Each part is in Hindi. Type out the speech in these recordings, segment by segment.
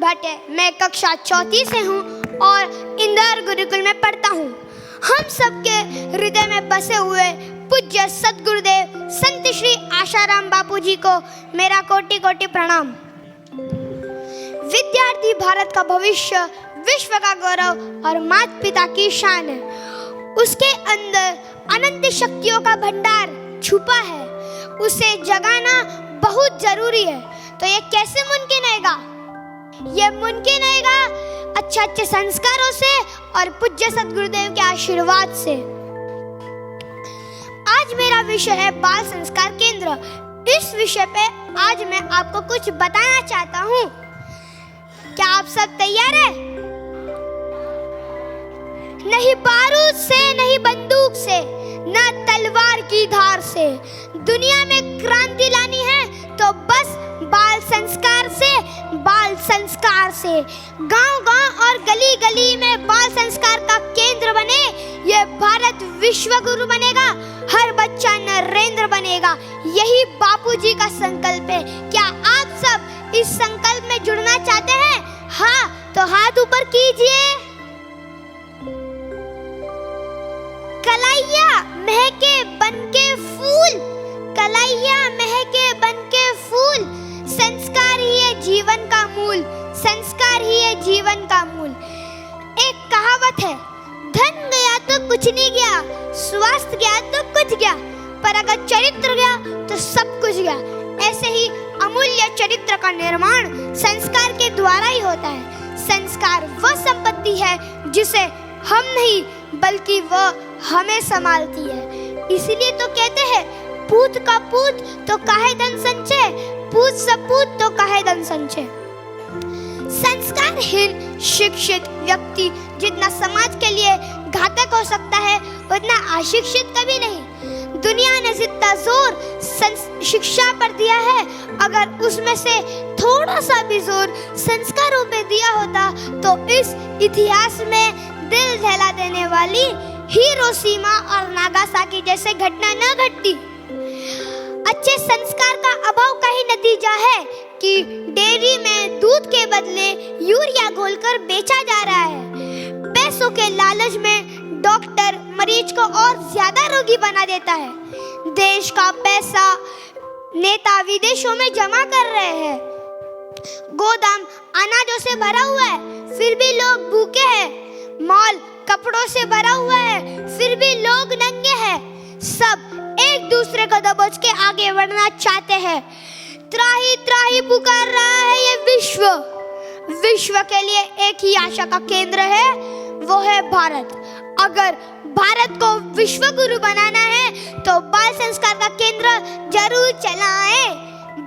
भट्ट है। मैं कक्षा चौथी से हूँ और इंदौर गुरुकुल में पढ़ता हूँ। हम सबके हृदय में बसे हुए पूज्य सद्गुरुदेव संत श्री आशाराम बापू जी को मेरा कोटि कोटि प्रणाम। विद्यार्थी भारत का भविष्य, विश्व का गौरव और माता पिता की शान है। उसके अंदर अनंत शक्तियों का भंडार छुपा है, उसे जगाना बहुत जरूरी है। तो ये कैसे मुमकिन होगा? ये मुमकिन होगा अच्छे संस्कारों से और पूज्य सद्गुरुदेव के आशीर्वाद से। आज मेरा विषय है बाल संस्कार केंद्र। इस विषय पे आज मैं आपको कुछ बताना चाहता हूँ। क्या आप सब तैयार हैं? नहीं बारूद से, नहीं बंदूक से, ना तलवार की धार से दुनिया में क्रांति लानी है तो बस बाल संस्कार से, बाल संस्कार से। गांव-गांव और गली-गली में बाल संस्कार का केंद्र बने, ये भारत विश्व गुरु बनेगा, हर बच्चा नरेंद्र बनेगा। यही बापूजी का संकल्प है। क्या आप सब इस संकल्प में जुड़ना चाहते हैं? हाँ, तो हाथ ऊपर कीजिए। कलाइया महके बनके फूल, कलाइया महके बनके फूल, संस्कार ही है जीवन का मूल, संस्कार ही है जीवन का मूल। एक कहावत है, धन गया तो कुछ नहीं गया, स्वास्थ्य गया तो कुछ गया, पर अगर चरित्र गया तो सब कुछ गया। ऐसे ही अमूल्य चरित्र का निर्माण संस्कार के द्वारा ही होता है। संस्कार वह संपत्ति है जिसे हम नहीं बल्कि वह हमें संभालती है। इसीलिए तो कहते हैं, पूत का पूत तो काहे धन संचय, पूत सपूत तो काहे धन संचय। संस्कारहीन शिक्षित व्यक्ति जितना समाज के लिए घातक हो सकता है, उतना अशिक्षित कभी नहीं। दुनिया ने जितना जोर शिक्षा पर दिया है, अगर उसमें से थोड़ा सा भी जोर संस्कारों पे दिया होता तो इस इतिहास में दिल दहला देने वाली हिरोशिमा और नागासाकी जैसे घटना न घटती। अच्छे संस्कार का अभाव का ही नतीजा है कि डेयरी में दूध के बदले यूरिया घोलकर बेचा जा रहा है। पैसों के लालच में डॉक्टर मरीज को और ज्यादा रोगी बना देता है। देश का पैसा नेता विदेशों में जमा कर रहे हैं। गोदाम अनाजों से भरा हुआ है, फिर भी लोग भूखे हैं। मॉल कपड़ों से भरा हुआ है, फिर भी लोग नंगे हैं। सब एक दूसरे को दबोच के आगे बढ़ना चाहते हैं। त्राही त्राही पुकार रहा है ये विश्व। विश्व के लिए एक ही आशा का केंद्र है, वो है भारत। अगर भारत को विश्व गुरु बनाना है तो बाल संस्कार का केंद्र जरूर चलाएं।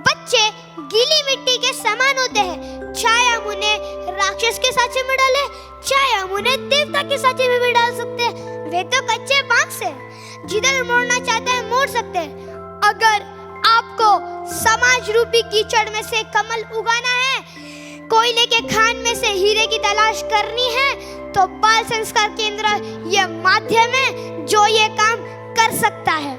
बच्चे गीली मिट्टी के समान होते हैं, चाहे हम उन्हें राक्षस के सांचे में डालें, चाहे हम उन्हें देवता के सांचे में भी डाल सकते हैं। वे तो कच्चे बांस से जिधर मोड़ना चाहते हैं मोड़ सकते हैं। अगर आपको समाज रूपी कीचड़ में से कमल उगाना है, कोयले के खान में से हीरे की तलाश करनी है, तो बाल संस्कार केंद्र यह माध्यम है जो ये काम कर सकता है।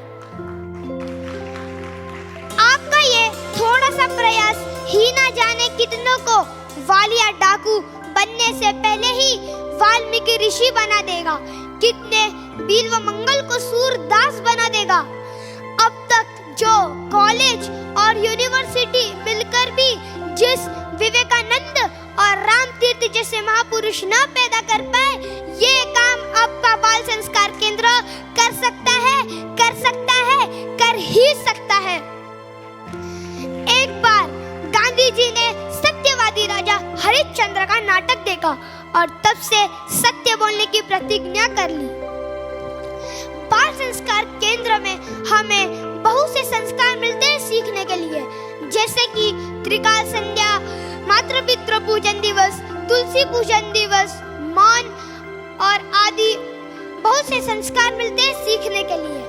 आपका ये थोड़ा सा प्रयास ही ना जाने कितनों को वालिया डाकू बनने से पहले ही वाल्मीकि ऋषि बना देगा, कितने बिल्व मंगल को सूरदास बना देगा। अब तक जो कॉलेज और यूनिवर्सिटी मिलकर भी जिस विवेकानंद और राम तीर्थ जैसे महापुरुष न पैदा कर पाए, ये काम आपका बाल संस्कार केंद्र कर सकता है, कर सकता है, कर ही सकता है। एक बार गांधी जी ने सत्यवादी राजा हरिश्चंद्र का नाटक देखा और तब से सत्य बोलने की प्रतिज्ञा कर ली। बाल संस्कार केंद्र में हमें बहुत से संस्कार मिलते हैं सीखने के लिए, जैसे कि त्रिकाल संध्या, मातृ पितृ पूजन दिवस, तुलसी पूजन दिवस, मौन और आदि बहुत से संस्कार मिलते हैं सीखने के लिए।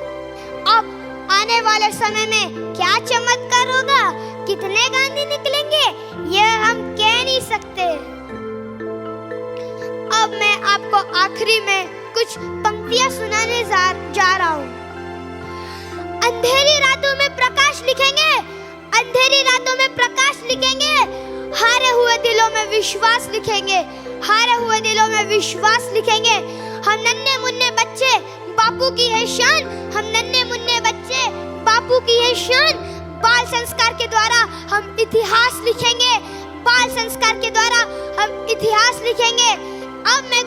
अब आने वाले समय में क्या चमत्कार होगा, कितने गांधी निकलेंगे, यह हम कह नहीं सकते। अब मैं आपको आखिरी में कुछ पंक्तियां सुनाने जा रहा हूँ। अंधेरी रातों में प्रकाश लिखेंगे, अंधेरी रातों में प्रकाश लिखेंगे, हारे हुए दिलों में विश्वास लिखेंगे, हारे हुए दिलों में विश्वास लिखेंगे। हम नन्हे मुन्ने बच्चे बापू की है शान, हम नन्हे मुन्ने बच्चे बापू की है शान। बाल संस्कार के द्वारा हम इतिहास लिखेंगे, बाल संस्कार के द्वारा हम इतिहास लिखेंगे। अब मैं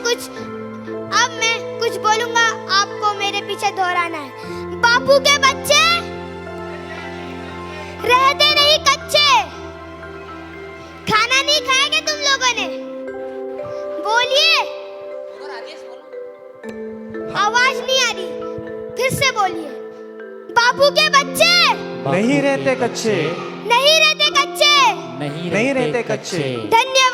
कुछ बोलूंगा, आपको मेरे पीछे दोहराना है। बापू के बच्चे रहते नहीं कच्चे। खाना नहीं खाएंगे तुम लोगों ने? बोलिए, आवाज नहीं आ रही, फिर से बोलिए। बापू के बच्चे नहीं रहते कच्चे, नहीं रहते कच्चे, नहीं रहते कच्चे। धन्यवाद।